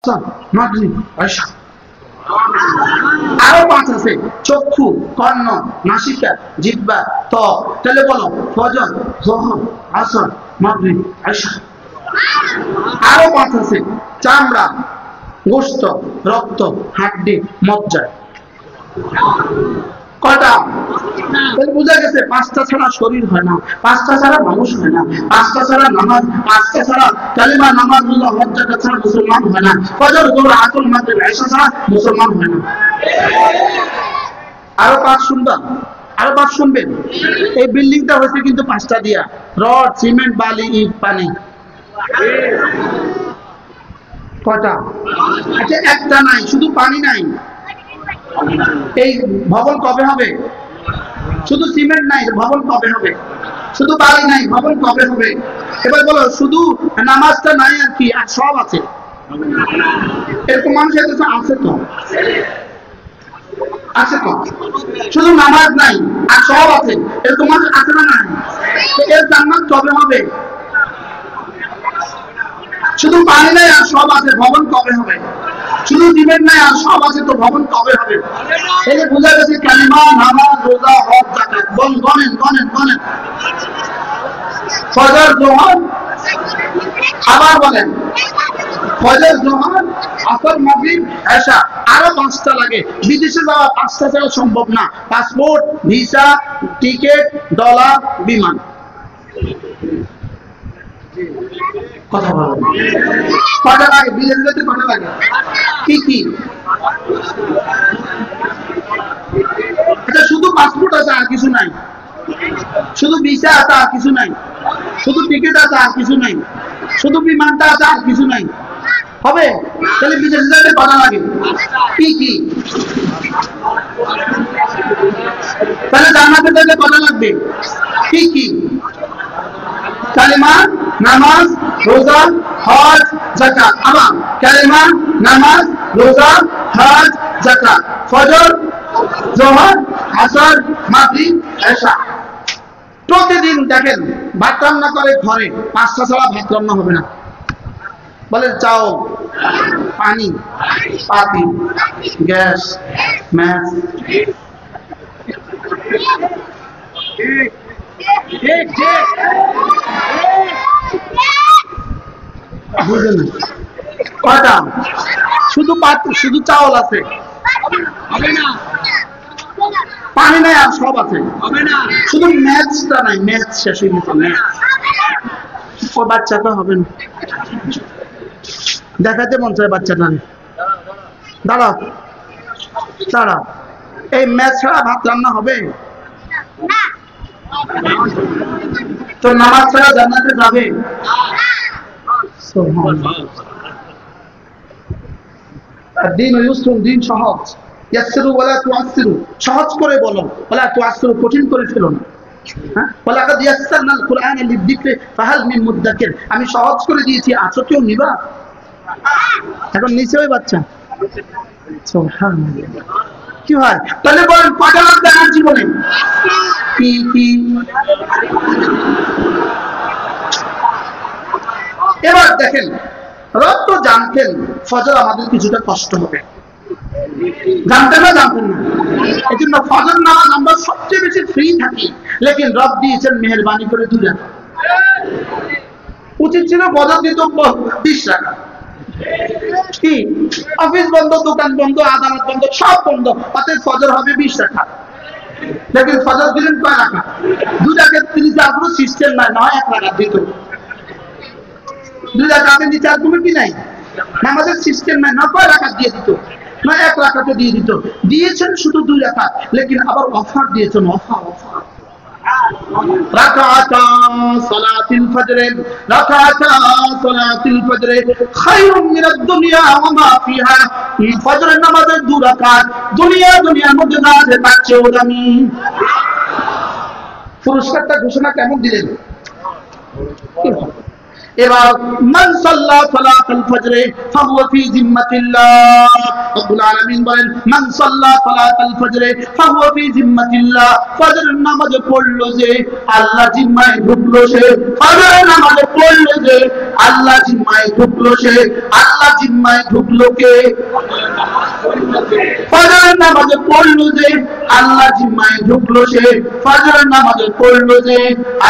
আসর, মাগরিব, এশা। আরো 5 আছে, চক্ষু, কর্ণ, নাসিকা, জিহ্বা, ত্বক। তাহলে বলো ফজর, যোহর, আসর, মাগরিব, এশা। আরো 5 আছে, চামড়া, গোশত, রক্ত, হাড্ডি, মজ্জা। কয়টা? তাহলে বোঝা গেছে 5টা ছাড়া শরীর হয় না, 5টা ছাড়া মানুষ হয় না, 5টা ছাড়া নামাজ, 5টা ছাড়া কালিমা, নামাজুল্লাহ, হজ, যাকাত ছাড়া মুসলমান হয় না, ফজর, যোহর, আসর, মাগরিব, এশা ছাড়া মুসলমান হয় না। আরো 5 শুনবেন, আরো 5 শুনবেন। এই বিল্ডিংটা হয়েছে কিন্তু 5টা দিয়া, রড, সিমেন্ট, বালি, ইট, পানি। কয়টা? আচ্ছা একটা নাই, শুধু পানি নাই। এই ভবন কবে হবে? শুধু সিমেন্ট নাই, ভবন কবে হবে? শুধু বালি নাই, ভবন কবে হবে? এবার বলো, শুধু নামাজটা নাই আর কি, আর সব আছে। এরকম মানুষ আছে তো, আছে তো। শুধু নামাজ নাই আর সব আছে, এরকম মানুষ আছে না নাই? এর জান্নাত কবে হবে? শুধু পানি নাই আর সব আছে, ভবন কবে হবে? শুধু সিমেন্ট নাই আর সব আছে, তো ভবন কবে হবে? এই যে বোঝা গেছে কালিমা, নামাজ, রোজা, হজ, যাকাত। গণেন গণেন গণেন। ফজর, যোহর, আবার বলেন ফজর, যোহর, আসর, মাগরিব, এশা। আরো 5টা লাগে। বিদেশে যাওয়া 5টা ছাড়া সম্ভব না। পাসপোর্ট, ভিসা, টিকেট, ডলার, বিমান। কথা বলেন, কয়টা লাগে? বিদেশে যেতে কয়টা লাগে? কি কি? আচ্ছা, শুধু পাসপোর্ট আছে আর কিছু নাই? শুধু ভিসা আছে আর কিছু নাই? শুধু টিকিট আছে আর কিছু নাই? শুধু বিমানটা আছে আর কিছু নাই? হবে? তাহলে বিদেশে যেতে কয়টা লাগে? কি কি? তাহলে জান্নাতে যেতে কয়টা লাগবে? কি কি? কালিমা, নামাজ, রোজা, হজ, যাকাত। আবার কালিমা, নামাজ, রোজা, হজ, যাকাত। ফজর, যোহর, আসর, মাগরিব, এশা। প্রতিদিন দেখেন ভাত রান্না করে ঘরে, 5টা ছাড়া ভাত রান্না হবে না। বলেন চাউল, পানি, পাতি, গ্যাস, ম্যাচ। বুঝলেন না? কয়টা? শুধু শুধু চাউল আছে, পানি নাই আর সব আছে। শুধু ম্যাচটা নাই, ম্যাচ শেষ হয়ে গেছে। ম্যাচ ও বাচ্চাটা হবে না, দেখাতে মন চায় বাচ্চাটা। দাঁড়াও দাঁড়াও, এই ম্যাচ ছাড়া ভাত রান্না হবে? তো নামাজ ছাড়া জান্নাতে যাবে? দিন ইউসরুন, দিন সহজ। ইয়াসসিরু ওয়ালা তুআসসিরু, সহজ করে বলো, ওয়ালা তুআসসিরু, কঠিন করে ফেলো না। হ্যাঁ, ওয়ালাকাদ ইয়াসসারনাল কুরআনা লিযিকরি ফাহাল মিন মুদ্দাকির, আমি সহজ করে দিয়েছি, আছো কেউ নিবা? এখন নিচে ওই বাচ্চা। সুবহানাল্লাহ। কি হয়? তাহলে বলেন কয়টা লাভ দেখার জীবনে? কি কি? এবার দেখেন, রব তো জানতেন ফজর আমাদের কিছুটা কষ্ট হবে, জানতেন না? জানতেন না? এই জন্য ফজর নামাজ আমরা সবচেয়ে বেশি ফ্রি থাকি, লেকিন রব দিয়েছেন মেহেরবানি করে 2 রাকাত। উচিত ছিল ফজর দিত 20 রাকাত। কি? অফিস বন্ধ, দোকান বন্ধ, আদালত বন্ধ, সব বন্ধ, অতএব ফজর হবে 20 রাকাত। লেকিন ফজর দিলেন কয় রাকাত? 2 রাকাত। তিনি যা কোনো সিস্টেম নাই, না হয় 1 রাকাত দিত। 2 রাকাতের নিচে আর কোনো কি নাই, নামাজের সিস্টেম নাই, না কয় রাকাত দিয়ে দিত, না 1 রাকাতও দিয়ে দিত। দিয়েছেন শুধু 2 রাকাত, লেকিন আবার অফার দিয়েছেন, অফার। রাকাতা সালাতুল ফজর, রাকাতা সালাতুল ফজর খায়রুম মিনাদ দুনিয়া ওয়া মা ফিহা। ফজরের নামাজের 2 রাকাত দুনিয়ার মধ্যে যা আছে তার চেয়েও দামি। পুরস্কারটা ঘোষণা কেমন দিলেন? এবার মান সাল্লা সালাতাল ফজর ফাহুয়া ফি জিম্মাতিল্লাহ, রব্বুল আলামিন বলেন মান সাল্লা সালাতাল ফজর ফাহুয়া ফি জিম্মাতিল্লাহ, ফজরের নামাজ পড়লো যে আল্লাহ জিম্মায় ঢুকলো সে, ফজরের নামাজ পড়লো যে আল্লাহ জিম্মায় ঢুকলো সে। আল্লাহ জিম্মায় ঢুকলো কে? ফজরের নামাজ পড়লো যে আল্লাহ জিম্মায় ঢুকলো সে, ফজরের নামাজ পড়লো যে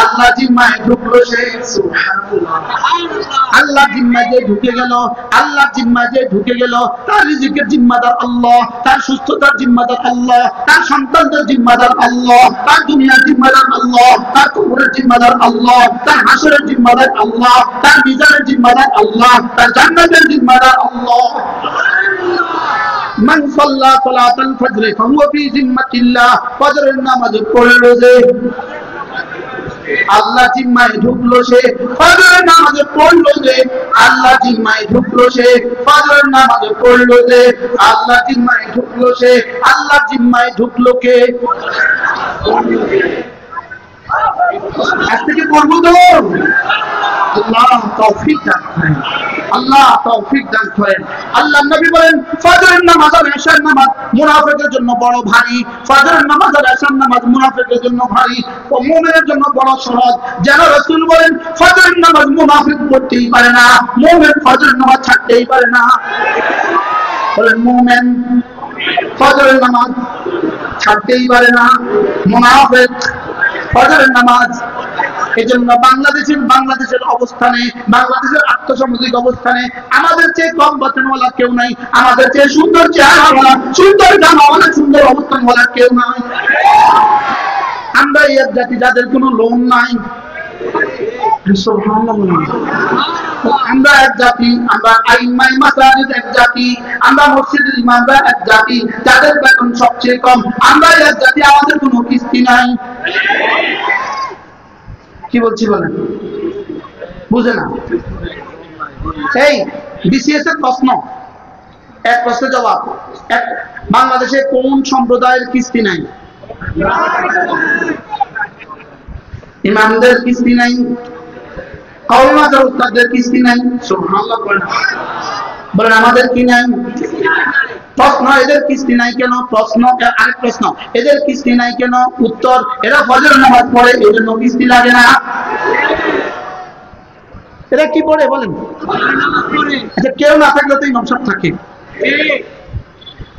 আল্লাহ জিম্মায় ঢুকলো সে। সুবহানাল্লাহ। আল্লাহ জিম্মায় যে ঢুকে গেল, আল্লাহ জিম্মায় যে ঢুকে গেল, তার রিজিকের জিম্মাদার আল্লাহ, তার সুস্থতার জিম্মাদার আল্লাহ, তার সন্তানদের জিম্মাদার আল্লাহ, তার দুনিয়ার জিম্মাদার আল্লাহ, তার কবরের জিম্মাদার আল্লাহ, তার হাসরের জিম্মাদার আল্লাহ, তার মিজানের জিম্মাদার আল্লাহ, তার জান্নাতের জিম্মাদার আল্লাহ। মান সাল্লা সালাতাল ফজর ফাহুয়া ফি জিম্মাতিল্লাহ, ফজরের নামাজ পড়লো যে আল্লাহ জিম্মায় ঢুকলো সে, ফজরের নামাজ পড়লো যে আল্লাহ জিম্মায় ঢুকলো সে, ফজরের নামাজ পড়লো যে আল্লাহ জিম্মায় ঢুকলো সে। আল্লাহ জিম্মায় ঢুকলো কে? আজ থেকে পড়বো তো। আল্লাহ তৌফিক দান করেন, আল্লাহ তৌফিক দান করেন। আল্লাহ নবী বলেন ফজরের নামাজ আর এশার নামাজ মুনাফিকের জন্য বড় ভারী, ফজরের নামাজ আর এশার নামাজ মুনাফিকের জন্য ভারী ও মুমিনের জন্য বড় সহজ। যেন রাসূল বলেন ফজরের নামাজ মুনাফিক পড়তেই পারে না, মুমিন ফজরের নামাজ ছাড়তেই পারে না। বলেন মুমিন ফজরের নামাজ ছাড়তেই পারে না, মুনাফিক ফজরের নামাজ। এজন্য বাংলাদেশের অবস্থানে, বাংলাদেশের আর্থসামাজিক অবস্থানে আমাদের চেয়ে কম বেতনওয়ালা কেউ নাই, আমাদের চেয়ে সুন্দর চেহারাওয়ালা, সুন্দর জামাওয়ালা, সুন্দর অবস্থানওয়ালা কেউ নাই। আমরা এক জাতি যাদের কোনো লোন নাই, আমরা এক জাতি, আমরা আইমাই মাসাজিদ এক জাতি, আমরা মসজিদের ইমামরা এক জাতি যাদের বেতন সবচেয়ে কম। আমরা এক জাতি, আমাদের কোনো কিস্তি নাই। কি বলছি বলেন? বুঝে না? এই বিসিএস এর প্রশ্ন, এক প্রশ্নের জবাব। বাংলাদেশে কোন সম্প্রদায়ের কিস্তি নাই? ইমামদের কিস্তি নাই, কওমি মাদ্রাসার উস্তাদদের কিস্তি নাই। সুবহানাল্লাহ বলেন আমাদের কি নাই? প্রশ্ন এদের কিস্তি নাই কেন? প্রশ্ন আরেক প্রশ্ন, এদের কিস্তি নাই কেন? উত্তর এরা ফজর নামাজ পড়ে, এজন্য কিস্তি লাগে না। এরা কি পড়ে বলেন? আচ্ছা কেউ না থাকলে তো ইমাম সাহেব থাকে।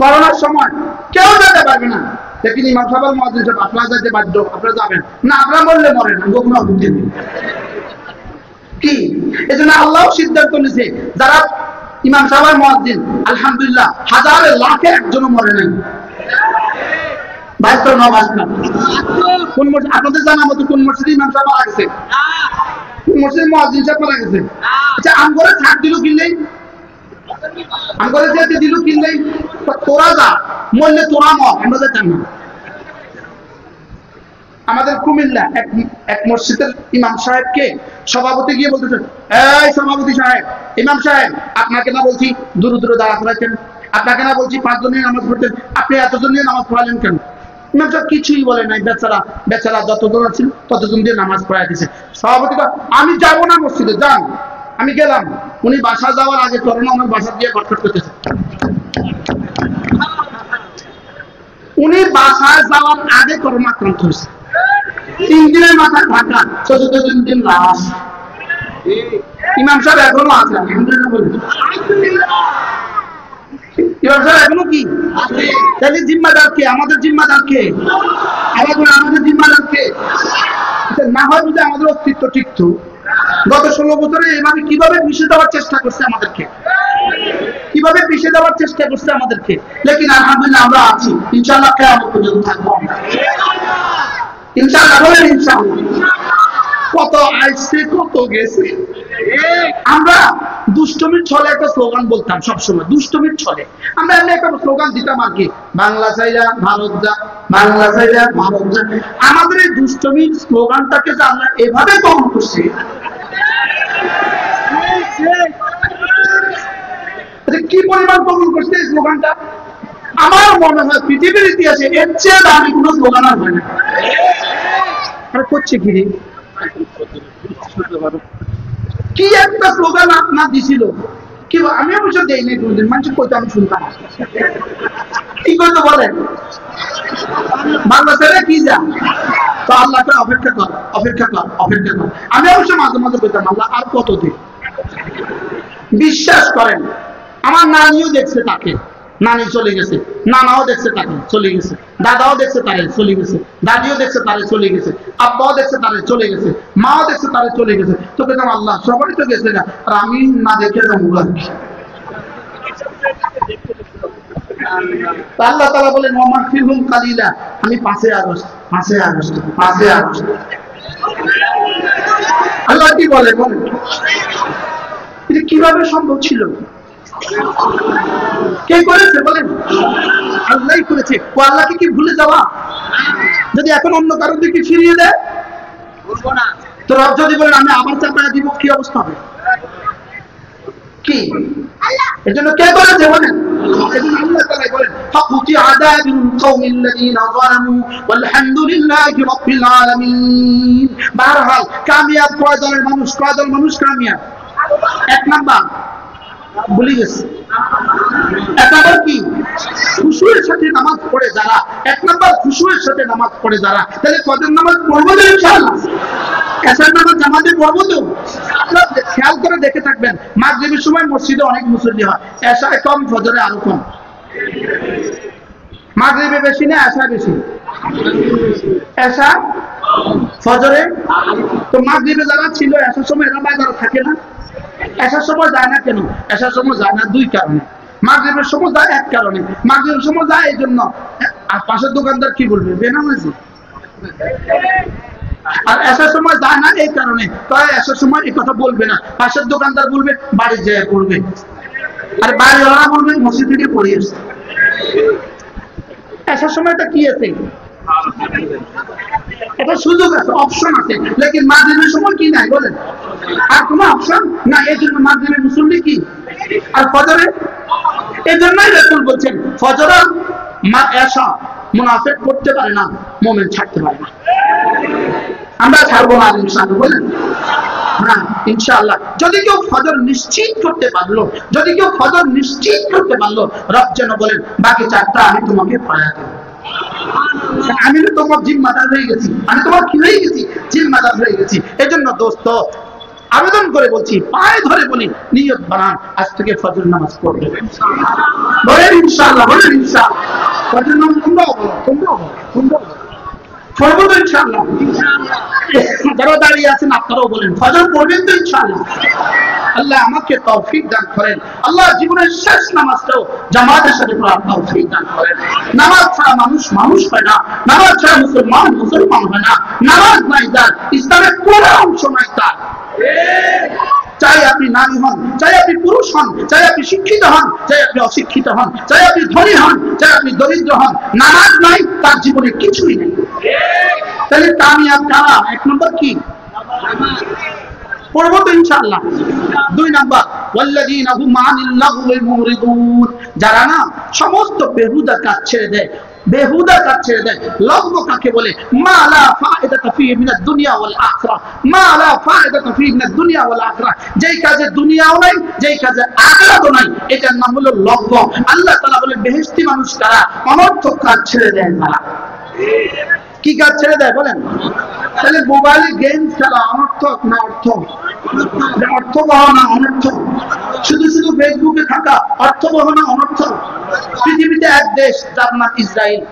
করোনার সময় কেউ যেতে পারবে না, লেকিন ইমাম সাহেব মুয়াজ্জিন সাহেব আপনারা যেতে বাধ্য, আপনারা যাবেন না। আপনারা বললে মরে না, গোপনা বুঝে কি? এজন্য আল্লাহ সিদ্ধান্ত নিয়েছে যারা ইমাম সাহেব মুয়াজ্জিন, আলহামদুলিল্লাহ হাজারে লাখে একজনও মরে নাই। বাইরে নমাজ না কোন মসজিদ আপনাদের জানা মতো কোন মসজিদে ইমাম সাহেব মারা গেছে? কোন মসজিদে মুয়াজ্জিন সাহেব মারা গেছে? আচ্ছা আমগরে ছাড় দিল কিনলেই, আমগরে যেতে দিল কিনলেই, তোরা যা মরলে তোরা মর, আমরা যেতাম না। আমাদের কুমিল্লা এক মসজিদের ইমাম সাহেবকে সভাপতি গিয়ে বলতেছেন, এই সভাপতি সাহেব, ইমাম সাহেব আপনাকে না বলছি দূরে দূরে দাঁড়া করাইছেন, আপনাকে না বলছি 5 জন নিয়ে নামাজ পড়তেন, আপনি এতজন নিয়ে নামাজ পড়ালেন কেন? ইমাম সাহেব কিছুই বলে নাই, বেচারা বেচারা যতজন ছিল ততজন দিয়ে নামাজ পড়াই দিয়েছে। সভাপতি আমি যাবো না মসজিদে, যান। আমি গেলাম, উনি বাসা যাওয়ার আগে করোনা আমার বাসা দিয়ে গটফট করতেছে। উনি বাসায় যাওয়ার আগে করোনা আক্রান্ত হয়েছে, 3 দিনের মাথায় ঢাকা, 14 দিন লাশ। ইমাম সাহেব এখনো আছে, আলহামদুলিল্লাহ। ইমাম সাহেব এখনো কি তাহলে জিম্মাদার কে? আমাদের জিম্মাদার কে? আমাদের জিম্মাদার কে? না হয় যদি আমাদের অস্তিত্ব টিকতো। গত 16 বছরে এভাবে কিভাবে পিছিয়ে দেওয়ার চেষ্টা করছে আমাদেরকে, কিভাবে পিছিয়ে দেওয়ার চেষ্টা করছে আমাদেরকে। লেকিন আলহামদুলিল্লাহ আমরা আছি, ইনশাআল্লাহ কিয়ামত পর্যন্ত থাকবো ইনশাআল্লাহ। বলেন ইনশাআল্লাহ। কত আইছে কত গেছে। আমরা দুষ্টমির ছলে একটা স্লোগান বলতাম সবসময়, দুষ্টমির ছলে আমরা এমনি একটা স্লোগান দিতাম আর কি, বাংলা চাইরা ভারত যা, বাংলা চাইরা ভারত যা। আমাদের এই দুষ্টমির স্লোগানটাকে যে আমরা এভাবে গ্রহণ করছি, কি পরিমাণ গ্রহণ করছে এই স্লোগানটা, আমার মনে হয় পৃথিবীর ইতিহাসে এর চেয়ে দামি কোনো স্লোগান আর হয় না। আর করছে কি কি একটা স্লোগান আপনার দিছিল, কি আমি অবশ্য দেই নাই কোনদিন, মানুষ কইতো আমি শুনতাম, কি করতো বলেন, বাংলাদেশে কি যা, তো আল্লাহকে অপেক্ষা কর, অপেক্ষা কর, অপেক্ষা কর। আমি অবশ্য মাঝে মাঝে কইতাম আল্লাহ আর কতদিন। বিশ্বাস করেন আমার নানিও দেখছে তাকে, নানি চলে গেছে, নানাও দেখছে তাকে চলে গেছে, দাদাও দেখছে তারে চলে গেছে, দাদিও দেখছে তারে চলে গেছে, আব্বাও দেখছে তারে চলে গেছে, মাও দেখছে তারে চলে গেছে। তো পেতাম আল্লাহ সবাই তো গেছে না, আর আমি না দেখে যাবো। আল্লাহ তাআলা বলেন ওয়া ফিহুম কালিলা, আমি 5 আগস্ট 5 আগস্ট 5 আগস্ট আল্লাহ কি বলে বলেন, এটা কিভাবে সম্ভব ছিল, কে করেছে বলেন, আল্লাহই করেছে। ও আল্লাহকে কি ভুলে যাওয়া, যদি এখন অন্য কারোর দিকে ফিরিয়ে দেয় বলবো না, তো রব যদি বলেন আমি আবার চাপায়া দিব, কি অবস্থা হবে, কি এর জন্য কে করেছে বলেন, এজন্য আল্লাহ তাআলা বলেন ফাকুতি আযাবিল কওমিল্লাযিনা যালামু ওয়ালহামদুলিল্লাহি রাব্বিল আলামিন। বারহাল কামিয়াব কয় দলের মানুষ, কয় দল মানুষ কামিয়াব, এক নাম্বার ভুলে গেছে, এক নাম্বার কি খুশুয়ের সাথে নামাজ পড়ে যারা, এক নাম্বার খুশুয়ের সাথে নামাজ পড়ে যারা, তাহলে কদের নামাজ পড়বো তো ইনশাআল্লাহ, এসার নামাজ জামাতে পড়বো তো। আপনারা খেয়াল করে দেখে থাকবেন মাগরিবের সময় মসজিদে অনেক মুসল্লি হয়, এশায় কম, ফজরে আরো কম। মাগরিবে বেশি না এশায় বেশি, এশা ফজরে, তো মাগরিবে যারা ছিল এশার সময় এরা বাজারে থাকে না, এশার সময় যায় না কেন, এশার সময় যায় না 2 কারণে, মাগরিবের সময় যায় 1 কারণে, মাগরিবের সময় যায় এই জন্য, আর পাশের দোকানদার কি বলবে বেনামাজি, আর এসার সময় যায় না এই কারণে, তাই এসার সময় এই কথা বলবে না, পাশের দোকানদার বলবে বাড়ি যেয়ে পড়বে, আর বাড়িওয়ালা বলবে মসজিদ থেকে পড়ে আসছে। এসার সময়টা কি আছে, এটা সুযোগ আছে, অপশন আছে, লেকিন মাগরিবের সময় কি নাই বলেন, আর কোনো অপশন না, এই জন্য মাগরিবের মুসল্লি কি, আর ফজরে, এই জন্যই রাসূল বলছেন ফজর মা এশা মুনাফিক করতে পারে না, মুমিন ছাড়তে পারে না। আমরা ছাড়বো না ইনশাআল্লাহ বলেন, হ্যাঁ ইনশাআল্লাহ। যদি কেউ ফজর নিশ্চিত করতে পারলো, যদি কেউ ফজর নিশ্চিত করতে পারলো, রব যেন বলেন বাকি 4টা আমি তোমাকে পড়ায়া দেব, আমি তো তোমার জিম্মাদার হয়ে গেছি, আমি তোমার কি হয়ে গেছি, জিম্মাদার হয়ে গেছি। এজন্য দোস্ত আবেদন করে বলছি, পায়ে ধরে বলি, নিয়ত বানান আজ থেকে ফজর নামাজ পড়বে, বলেন ইনশাআল্লাহ, বলেন ইনশাআল্লাহ। ফজর নামাজ তোমরাও বলো, তোমরাও বলো, তোমরাও বলো, পড়বো তো ইনশাআল্লাহ। যারা দাঁড়িয়ে আছেন আপনারাও বলেন ফজর পড়বেন তো ইনশাআল্লাহ। আল্লাহ আমাকে তৌফিক দান করেন, আল্লাহ জীবনের শেষ নামাজটাও জামাতের সাথে পড়ার তৌফিক দান করেন। নামাজ ছাড়া মানুষ মানুষ হয় না, নামাজ ছাড়া মুসলমান মুসলমান হয় না, নামাজ নাই যার ইসলামের কোনো অংশ নাই তার। চাই আপনি নারী হন, চাই আপনি পুরুষ হন, চাই আপনি শিক্ষিত হন, চাই আপনি অশিক্ষিত হন, চাই আপনি ধনী হন, চাই আপনি দরিদ্র হন, নামাজ নাই তার জীবনে কিছুই নেই। তাহলে কামিয়াব কারা? 1 নম্বর কি পড়বো তো ইনশাআল্লাহ। 2 নম্বর ওয়াল্লাযীনা হুম আনিল লাগওয়ি মুরিদুন, যারা না সমস্ত বেহুদা কাজ ছেড়ে দেয়, বেহুদা কাজ ছেড়ে দেয়। লগ্ব কাকে বলে? মা লা ফায়দাতা ফিহি মিনাদ দুনিয়া ওয়াল আখিরাহ, মা লা ফায়দাতা ফিহি মিনাদ দুনিয়া ওয়াল আখিরাহ, যেই কাজে দুনিয়াও নাই, যেই কাজে আখিরাতও নাই, এটার নাম হলো লগ্ব। আল্লাহ তাআলা বলেন বেহেশতি মানুষ কারা? অনর্থক কাজ ছেড়ে দেয় তারা। কি কাজ ছেড়ে দেয় বলেন? তাহলে মোবাইলে গেম খেলা অনর্থক না অর্থ? অর্থবহ না অনর্থক? শুধু শুধু ফেসবুকে থাকা অর্থবহ না অনর্থক? পৃথিবীতে এক দেশ যার নাম ইসরায়েল,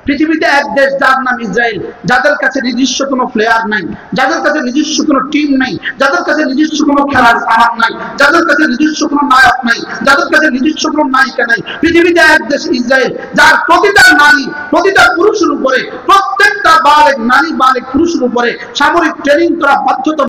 পৃথিবীতে এক দেশ যার নাম ইসরায়েল, যাদের কাছে নিজস্ব কোনো প্লেয়ার নাই, যাদের কাছে নিজস্ব কোনো টিম নাই, যাদের কাছে নিজস্ব কোনো খেলার সামান নাই, যাদের কাছে নিজস্ব কোনো নায়ক নাই, যাদের কাছে নিজস্ব কোনো নায়িকা নাই। পৃথিবীতে এক দেশ ইসরায়েল, যার প্রতিটা নারী, প্রতিটা পুরুষের উপরে, প্রত্যেকটা বালেগ নারী বালেগ পুরুষের উপরে সামরিক ট্রেনিং করা বাধ্যতামূলক।